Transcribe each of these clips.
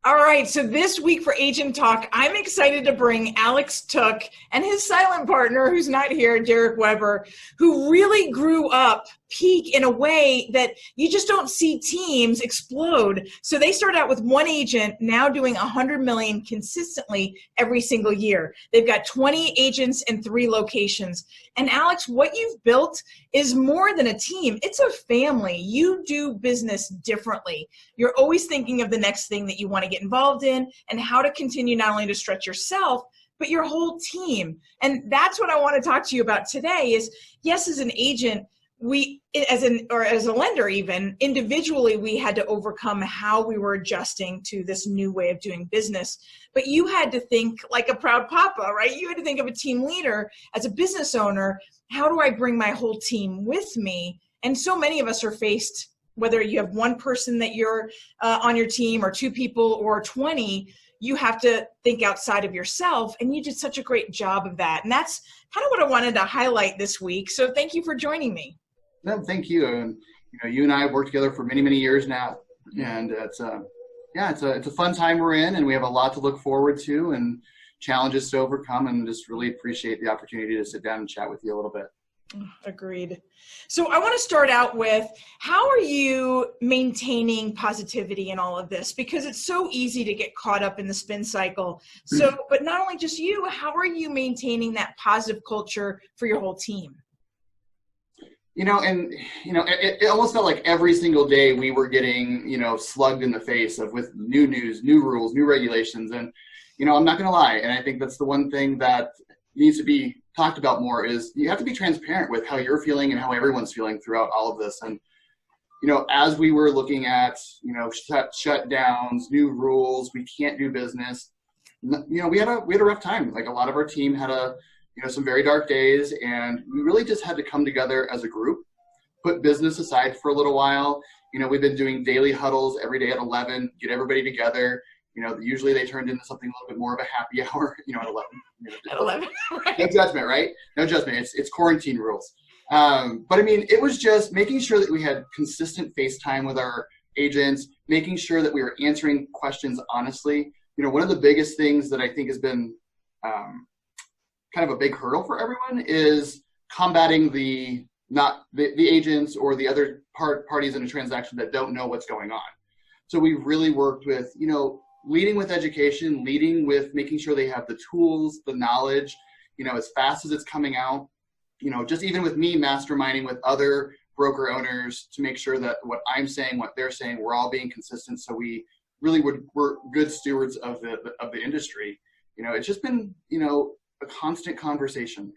All right, so this week for Agent Talk, I'm excited to bring Alex Tooke and his silent partner, who's not here, Derek Weber, who really grew up peak in a way that you just don't see teams explode. So they start out with one agent, now doing 100 million consistently every single year. They've got 20 agents in 3 locations. And Alex, what you've built is more than a team. It's a family. You do business differently. You're always thinking of the next thing that you want to get involved in and how to continue not only to stretch yourself, but your whole team. And that's what I want to talk to you about today is, yes, as an agent, as a lender even, individually, we had to overcome how we were adjusting to this new way of doing business. But you had to think like a proud papa, right? You had to think of a team leader as a business owner. How do I bring my whole team with me? And so many of us are faced, whether you have one person that you're on your team or 2 people or 20, you have to think outside of yourself. And you did such a great job of that. And that's kind of what I wanted to highlight this week. So thank you for joining me. No, thank you. And you and I have worked together for many, many years now, and it's a fun time we're in, and we have a lot to look forward to and challenges to overcome, and just really appreciate the opportunity to sit down and chat with you a little bit. Agreed. So I want to start out with, how are you maintaining positivity in all of this? Because it's so easy to get caught up in the spin cycle. So, but not only just you, how are you maintaining that positive culture for your whole team? It almost felt like every single day we were getting, slugged in the face with new news, new rules, new regulations. And, I'm not going to lie. And I think that's the one thing that needs to be talked about more is you have to be transparent with how you're feeling and how everyone's feeling throughout all of this. And, as we were looking at, shutdowns, new rules, we can't do business, we had a rough time. Like a lot of our team had some very dark days, and we really just had to come together as a group, put business aside for a little while. We've been doing daily huddles every day at 11, get everybody together. Usually they turned into something a little bit more of a happy hour, at 11. At 11, right? No judgment, right? No judgment. It's quarantine rules. But it was just making sure that we had consistent FaceTime with our agents, making sure that we were answering questions honestly. One of the biggest things that I think has been kind of a big hurdle for everyone is combating the agents or the other parties in a transaction that don't know what's going on. So we really worked with, leading with education, leading with making sure they have the tools, the knowledge, as fast as it's coming out, just even with me masterminding with other broker owners to make sure that what I'm saying, what they're saying, we're all being consistent. So we really we're good stewards of the industry. It's just been, a constant conversation.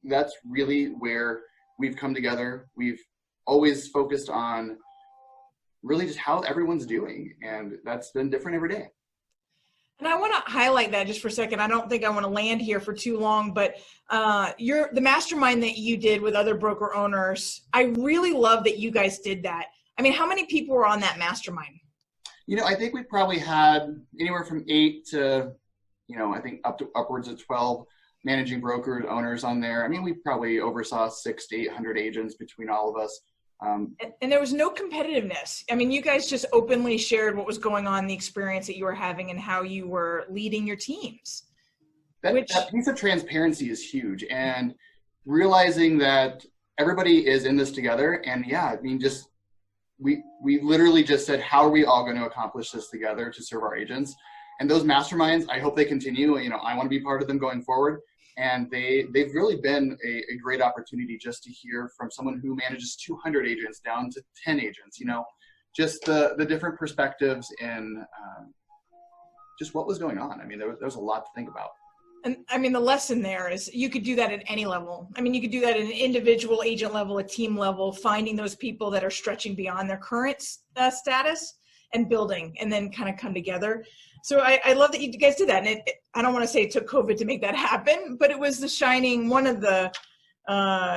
That's really where we've come together. We've always focused on really just how everyone's doing, and that's been different every day. And I want to highlight that just for a second. I don't think I want to land here for too long, but the mastermind that you did with other broker owners, I really love that you guys did that. How many people were on that mastermind? I think we probably had anywhere from 8 to I think upwards of 12 managing broker owners on there. We probably oversaw 600 to 800 agents between all of us. And there was no competitiveness. You guys just openly shared what was going on, the experience that you were having, and how you were leading your teams. That piece of transparency is huge, and realizing that everybody is in this together. And we literally just said, how are we all going to accomplish this together to serve our agents? And those masterminds, I hope they continue. I want to be part of them going forward. And they've really been a great opportunity just to hear from someone who manages 200 agents down to 10 agents, just the different perspectives and just what was going on. There was a lot to think about. And the lesson there is you could do that at any level. You could do that at an individual agent level, a team level, finding those people that are stretching beyond their current status and building, and then kind of come together. So I love that you guys did that. And I don't want to say it took COVID to make that happen, but it was one of the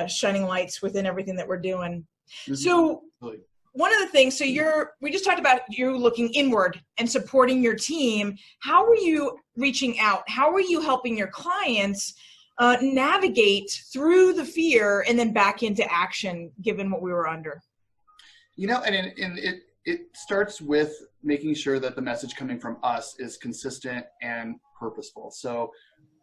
shining lights within everything that we're doing. Mm-hmm. So one of the things, we just talked about you looking inward and supporting your team. How are you reaching out? How are you helping your clients navigate through the fear and then back into action, given what we were under? And it starts with making sure that the message coming from us is consistent and purposeful. So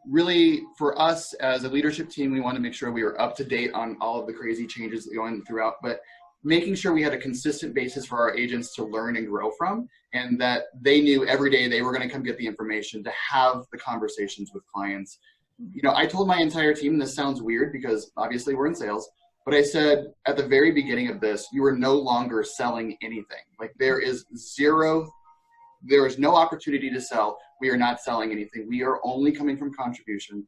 really, for us as a leadership team, we want to make sure we are up to date on all of the crazy changes going throughout, but making sure we had a consistent basis for our agents to learn and grow from, and that they knew every day they were going to come get the information to have the conversations with clients. I told my entire team, and this sounds weird because obviously we're in sales, but I said at the very beginning of this, you are no longer selling anything. Like there is no opportunity to sell. We are not selling anything. We are only coming from contribution.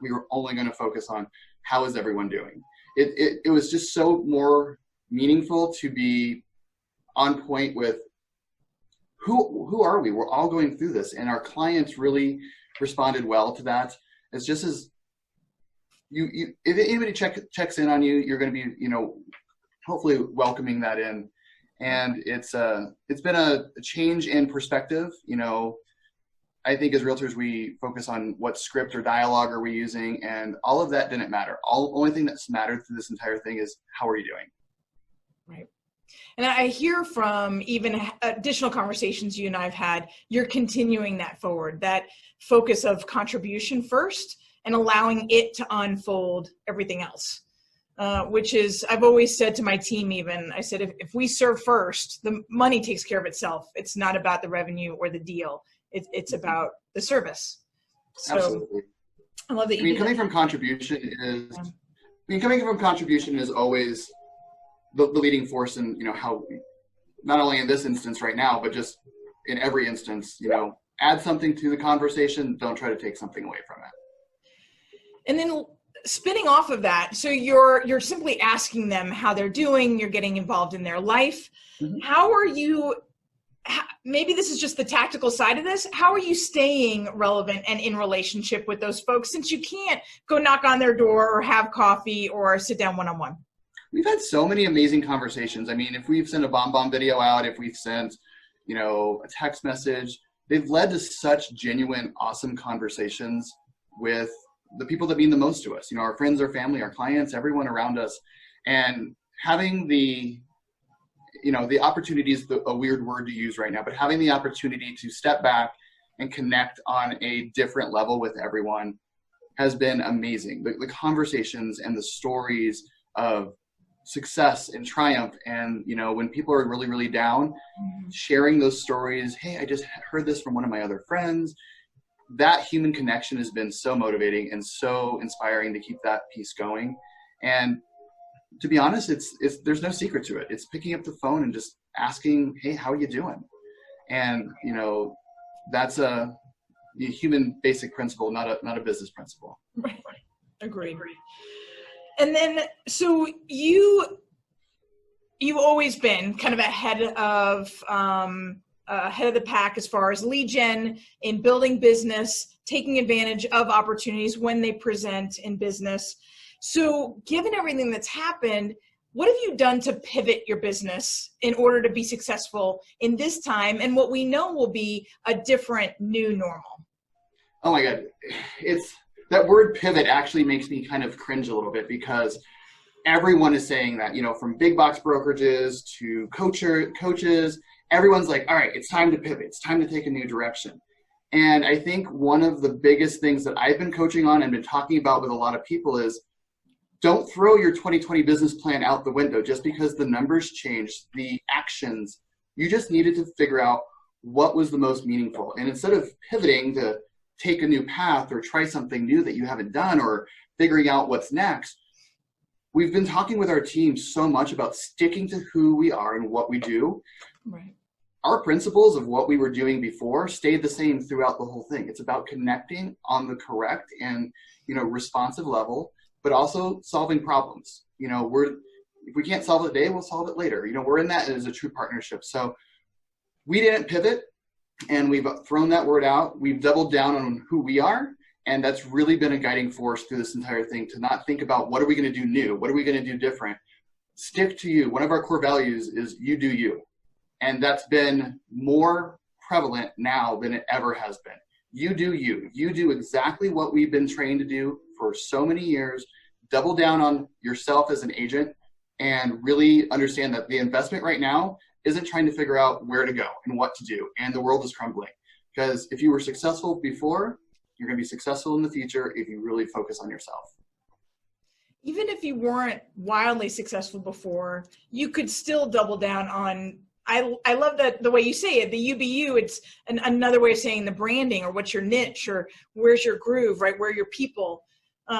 We are only going to focus on how is everyone doing. It was just so more meaningful to be on point with who are we? We're all going through this, and our clients really responded well to that. It's just as if anybody checks in on you, you're going to be, hopefully welcoming that in. And it's been a change in perspective. I think as realtors, we focus on what script or dialogue are we using, and all of that didn't matter. Only thing that's mattered through this entire thing is how are you doing? Right. And I hear from even additional conversations you and I've had, you're continuing that forward, that focus of contribution first and allowing it to unfold everything else. Which is, I've always said to my team even, I said, if we serve first, the money takes care of itself. It's not about the revenue or the deal. It's about the service. So absolutely. I love that coming from contribution is always the leading force in, how, not only in this instance right now, but just in every instance, add something to the conversation. Don't try to take something away from it. And then spinning off of that, so you're simply asking them how they're doing, you're getting involved in their life. Mm-hmm. How are you, maybe this is just the tactical side of this, how are you staying relevant and in relationship with those folks, since you can't go knock on their door or have coffee or sit down one-on-one? We've had so many amazing conversations. I mean, if we've sent a bomb video out, if we've sent, a text message, they've led to such genuine, awesome conversations with the people that mean the most to us, our friends, our family, our clients, everyone around us. And having the opportunity is a weird word to use right now, but having the opportunity to step back and connect on a different level with everyone has been amazing. The conversations and the stories of success and triumph, and when people are really, really down, sharing those stories. Hey, I just heard this from one of my other friends. That human connection has been so motivating and so inspiring to keep that piece going. And to be honest, there's no secret to it. It's picking up the phone and just asking, hey, how are you doing? And, that's a human basic principle, not a business principle. Right. Agreed. And then, so you've always been kind of ahead of the pack as far as lead gen, in building business, taking advantage of opportunities when they present in business. So given everything that's happened, what have you done to pivot your business in order to be successful in this time and what we know will be a different new normal? Oh my God. That word pivot actually makes me kind of cringe a little bit, because everyone is saying that, from big box brokerages to coaches, everyone's like, all right, it's time to pivot. It's time to take a new direction. And I think one of the biggest things that I've been coaching on and been talking about with a lot of people is, don't throw your 2020 business plan out the window just because the numbers changed, the actions. You just needed to figure out what was the most meaningful. And instead of pivoting to take a new path or try something new that you haven't done or figuring out what's next, we've been talking with our team so much about sticking to who we are and what we do. Right. Our principles of what we were doing before stayed the same throughout the whole thing. It's about connecting on the correct and, responsive level, but also solving problems. If we can't solve it today, we'll solve it later. We're in that as a true partnership. So we didn't pivot, and we've thrown that word out. We've doubled down on who we are. And that's really been a guiding force through this entire thing, to not think about what are we going to do new? What are we going to do different? Stick to you. One of our core values is you do you. And that's been more prevalent now than it ever has been. You do you. You do exactly what we've been trained to do for so many years. Double down on yourself as an agent and really understand that the investment right now isn't trying to figure out where to go and what to do, and the world is crumbling. Because if you were successful before, you're going to be successful in the future if you really focus on yourself. Even if you weren't wildly successful before, you could still double down on, I love that the way you say it, the UBU, it's another way of saying the branding, or what's your niche, or where's your groove, right? Where are your people?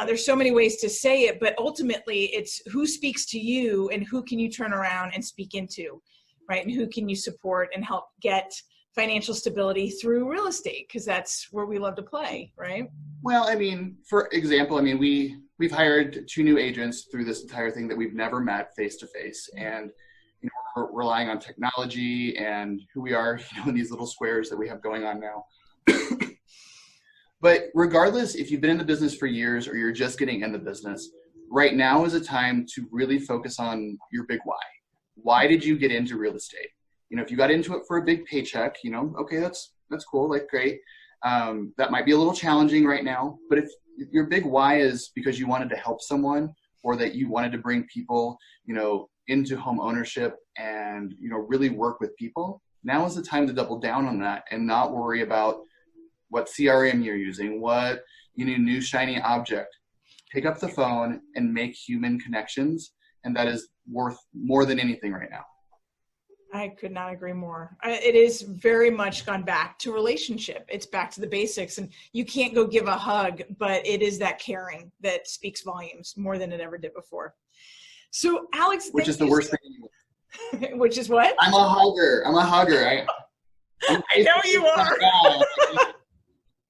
There's so many ways to say it, but ultimately it's who speaks to you and who can you turn around and speak into, right? And who can you support and help get financial stability through real estate, because that's where we love to play, right? Well, I mean, for example, I mean, we've hired 2 new agents through this entire thing that we've never met face to face, and you know, we're relying on technology and who we are, you know, in these little squares that we have going on now. But regardless, if you've been in the business for years or you're just getting in the business, right now is a time to really focus on your big why. Why did you get into real estate? You know, if you got into it for a big paycheck, you know, okay, that's cool, like great. That might be a little challenging right now, but if your big why is because you wanted to help someone, or that you wanted to bring people, you know, into home ownership and, you know, really work with people, now is the time to double down on that and not worry about what CRM you're using, what, you know, new shiny object. Pick up the phone and make human connections, and that is worth more than anything right now. I could not agree more. It is very much gone back to relationship. It's back to the basics, and you can't go give a hug, but it is that caring that speaks volumes more than it ever did before. So Alex, which is the worst thing. Which is what? I'm a hugger. I know you are.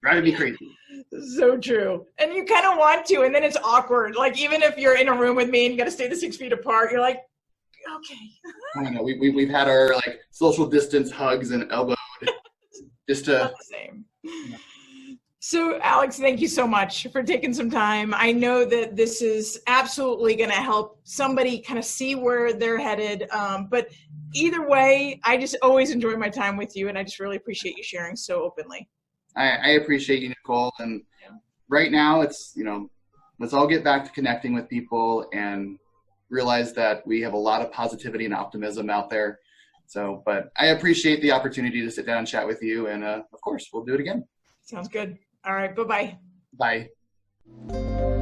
Driving me crazy. So true. And you kind of want to, and then it's awkward. Like, even if you're in a room with me and you got to stay the 6 feet apart, you're like, okay. I know. We've had our like social distance hugs and elbowed just to. Not the same. So Alex, thank you so much for taking some time. I know that this is absolutely going to help somebody kind of see where they're headed. But either way, I just always enjoy my time with you, and I just really appreciate you sharing so openly. I appreciate you, Nicole. And right now it's, you know, let's all get back to connecting with people and realize that we have a lot of positivity and optimism out there. So, but I appreciate the opportunity to sit down and chat with you. And of course, we'll do it again. Sounds good. All right. Bye-bye. Bye.